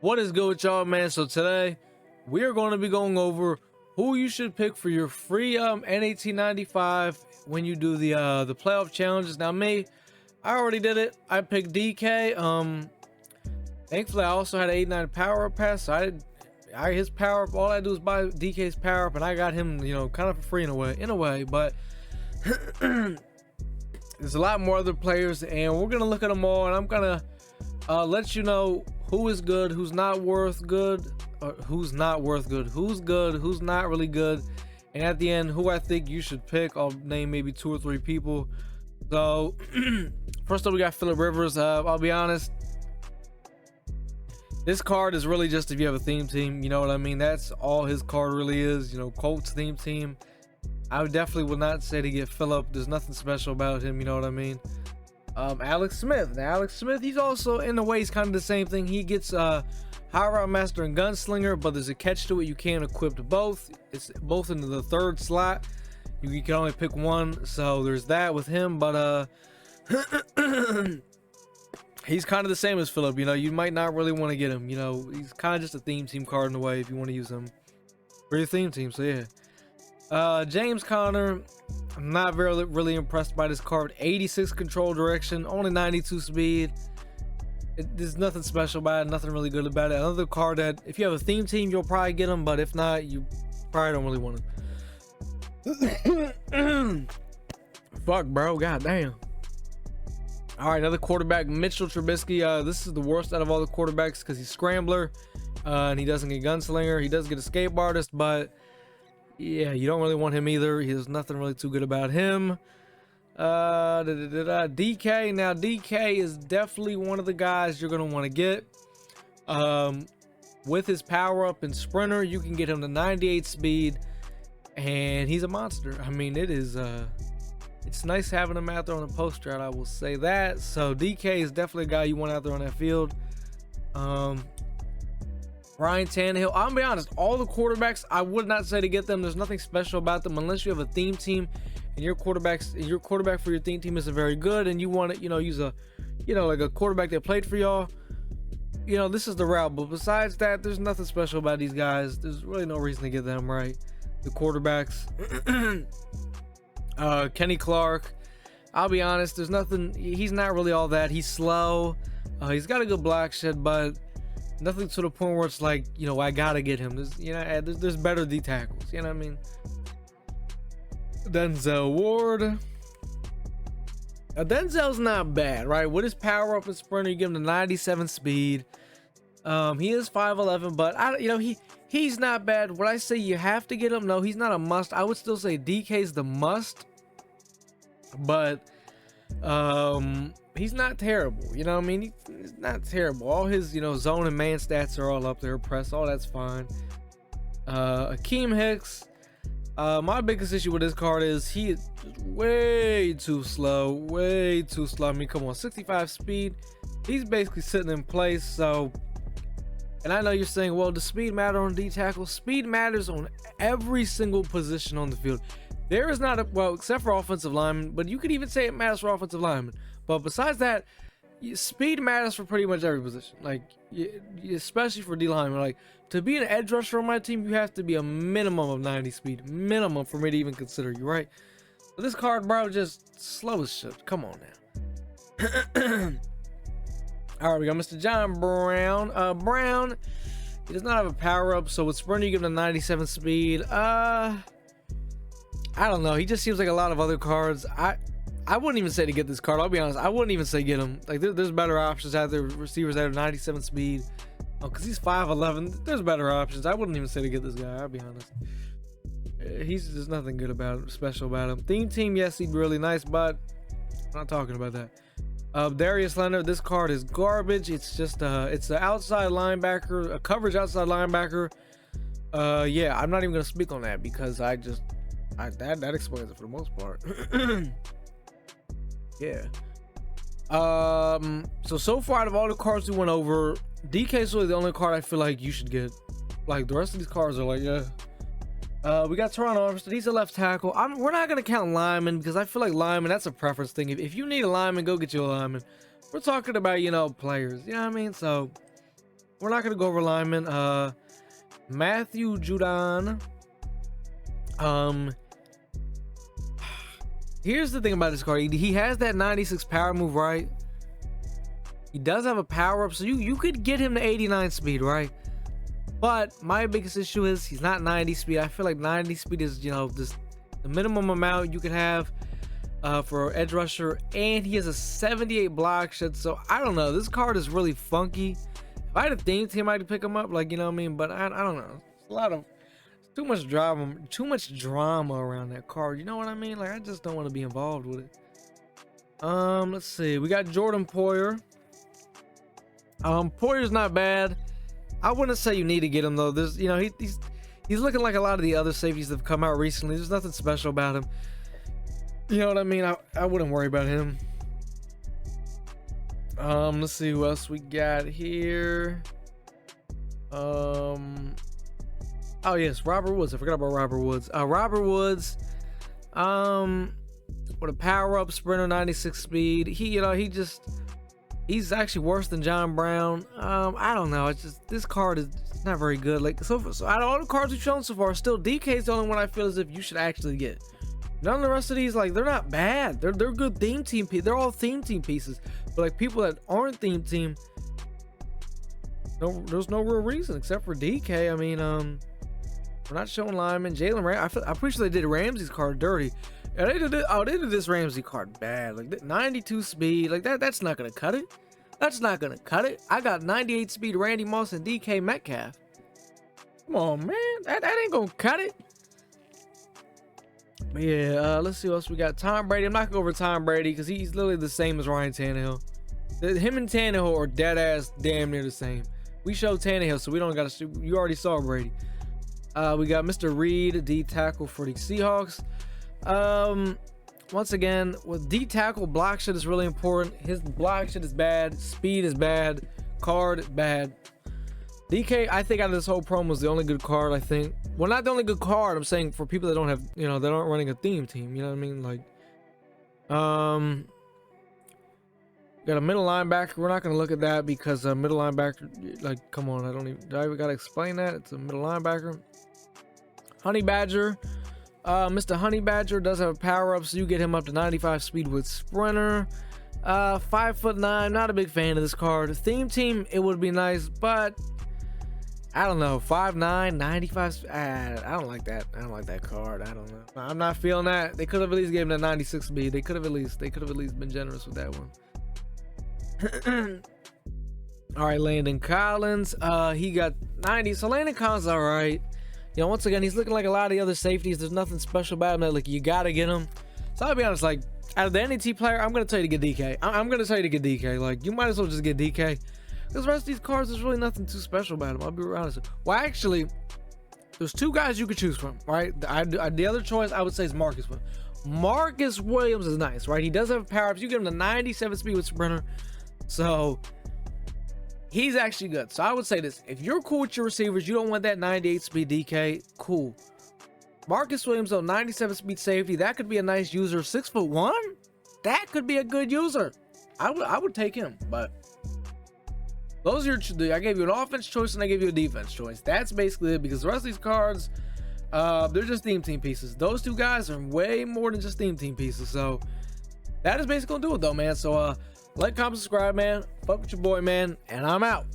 What is good with y'all, man? So today we are going to be going over who you should pick for your free N1895 when you do the playoff challenges. Now me, I already did it. I picked DK. Thankfully I also had an 89 power up pass, so I his power up. All I do is buy DK's power up, and I got him, kind of for free in a way. But there's a lot more other players, and we're gonna look at them all, and I'm gonna let you know who is good, who's not worth good, or who's not worth good, who's good, who's not really good, and at the end, who I think you should pick. I'll name maybe 2 or 3 people. So first up, we got Phillip Rivers. I'll be honest, this card is really just if you have a theme team, you know what I mean? That's all his card really is, Colts theme team. I definitely would not say to get Phillip. There's nothing special about him, you know what I mean? Alex Smith. Now, Alex Smith, he's also in a way, he's kind of the same thing. He gets High Route Master and Gunslinger, but there's a catch to it. You can't equip both. It's both into the 3rd slot. You can only pick one, so there's that with him. But he's kind of the same as Phillip. You might not really want to get him. He's kind of just a theme team card in a way if you want to use him for your theme team. So yeah. James Conner, I'm not really impressed by this card. 86 control direction, only 92 speed. There's nothing special about it, nothing really good about it. Another card that if you have a theme team, you'll probably get him, but if not, you probably don't really want him. Fuck, bro, goddamn. All right, another quarterback, Mitchell Trubisky. This is the worst out of all the quarterbacks because he's scrambler, and he doesn't get gunslinger. He does get escape artist, but yeah, you don't really want him either. There's nothing really too good about him. DK. Now, DK is definitely one of the guys you're going to want to get. With his power up and sprinter, you can get him to 98 speed, and he's a monster. I mean, it's nice having him out there on a post route, I will say that. So DK is definitely a guy you want out there on that field. Ryan Tannehill. I'll be honest, all the quarterbacks, I would not say to get them. There's nothing special about them unless you have a theme team and your quarterback for your theme team isn't very good, and you want to, use a, like a quarterback that played for y'all. This is the route. But besides that, there's nothing special about these guys. There's really no reason to get them, right? The quarterbacks. Kenny Clark. I'll be honest, there's nothing. He's not really all that. He's slow. He's got a good block shed, but nothing to the point where it's like, I gotta get him. There's better D tackles. You know what I mean? Denzel Ward. Denzel's not bad, right? With his power up and sprinter, you give him the 97 speed. He is 5'11", but he's not bad. Would I say you have to get him? No, he's not a must. I would still say DK's the must, but he's not terrible. He's not terrible. All his zone and man stats are all up there. Press, all that's fine. Akeem Hex. My biggest issue with this card is he is just way too slow. I mean, come on, 65 speed. He's basically sitting in place. So, and I know you're saying, well, does speed matter on D tackle? Speed matters on every single position on the field. There is not except for offensive linemen, but you could even say it matters for offensive linemen. But besides that, speed matters for pretty much every position. Like, especially for D linemen. Like, to be an edge rusher on my team, you have to be a minimum of 90 speed. Minimum for me to even consider you, right? But this card, bro, just slow as shit. Come on now. All right, we got Mr. John Brown. Brown, he does not have a power up, so with sprinter, you give him a 97 speed. I don't know. He just seems like a lot of other cards. I wouldn't even say to get this card. I'll be honest. I wouldn't even say get him. Like, there's better options out there. Receivers that have 97 speed. Because he's 5'11". There's better options. I wouldn't even say to get this guy. I'll be honest. There's nothing good about him, special about him. Theme team, yes, he'd be really nice, but I'm not talking about that. Darius Leonard. This card is garbage. It's just it's an outside linebacker, a coverage outside linebacker. Yeah, I'm not even gonna speak on that because that explains it for the most part. Yeah. So far out of all the cards we went over, DK's really the only card I feel like you should get. Like, the rest of these cards are like, yeah. We got Toronto Armstead. He's a left tackle. We're not gonna count lineman because I feel like lineman, that's a preference thing. If you need a lineman, go get you a lineman. We're talking about, players. You know what I mean? So We're not gonna go over linemen. Matthew Judon. Here's the thing about this card. He has that 96 power move, right? He does have a power up, so you could get him to 89 speed, right? But my biggest issue is he's not 90 speed. I feel like 90 speed is, you know, just the minimum amount you could have for edge rusher, and he has a 78 block shed. So I don't know. This card is really funky. If I had a theme team, I'd pick him up, like, you know what I mean? But I don't know. It's a lot of too much drama around that card. You know what I mean? Like, I just don't want to be involved with it. Let's see. We got Jordan Poyer. Poyer's not bad. I wouldn't say you need to get him though. There's, you know, he's looking like a lot of the other safeties that have come out recently. There's nothing special about him. You know what I mean? I wouldn't worry about him. Let's see who else we got here. Oh yes, Robert Woods. I forgot about Robert Woods. Robert Woods, with a power up sprinter, 96 speed. He's actually worse than John Brown. I don't know. It's just, this card is not very good. Like, so out of all the cards we've shown so far, still DK is the only one I feel as if you should actually get. None of the rest of these, like, they're not bad. They're good theme team pieces. They're all theme team pieces. But like people that aren't theme team, there's no real reason except for DK. I mean, we're not showing lineman. Jalen Ramsey. I'm pretty sure they did Ramsey's card dirty. Yeah, they did this Ramsey card bad. Like 92 speed. Like that's not gonna cut it. That's not gonna cut it. I got 98 speed Randy Moss and DK Metcalf. Come on, man. That ain't gonna cut it. But yeah, let's see what else we got. Tom Brady. I'm not gonna go over Tom Brady because he's literally the same as Ryan Tannehill. Him and Tannehill are dead ass damn near the same. We showed Tannehill, so we don't gotta shoot. You already saw Brady. We got Mr. Reed, D tackle for the Seahawks. Once again, with D tackle, block shit is really important. His block shit is bad, speed is bad, card bad. DK, I think out of this whole promo is the only good card, I think. Well, not the only good card, I'm saying for people that don't have, you know, that aren't running a theme team, you know what I mean? Like, got a middle linebacker. We're not going to look at that because middle linebacker, like, come on, do I even got to explain that? It's a middle linebacker. Honey Badger. Mr. Honey Badger does have a power up, so you get him up to 95 speed with sprinter. 5'9", not a big fan of this card. Theme team, it would be nice, but I don't know. 5'9", 95. I don't like that. I don't like that card. I don't know. I'm not feeling that. They could have at least given him that 96 speed. They could have at least been generous with that one. All right, Landon Collins. He got 90. So Landon Collins is all right. You know, once again, he's looking like a lot of the other safeties. There's nothing special about him that, like, you gotta get him. So I'll be honest, like, out of the NET player, I'm gonna tell you to get DK. I'm gonna tell you to get DK. Like, you might as well just get DK. Because the rest of these cards, there's really nothing too special about them. I'll be honest. Well, actually, there's two guys you could choose from, right? The other choice I would say is Marcus Williams. Marcus Williams is nice, right? He does have power ups. You get him to 97 speed with sprinter. So he's actually good. So I would say this: if you're cool with your receivers, you don't want that 98 speed DK, cool. Marcus Williams, though, 97 speed safety, that could be a nice user. 6'1", that could be a good user. I would take him. But those are your, I gave you an offense choice and I gave you a defense choice. That's basically it, because the rest of these cards, they're just theme team pieces. Those two guys are way more than just theme team pieces. So that is basically gonna do it though, man. So like, comment, subscribe, man. Fuck with your boy, man, and I'm out.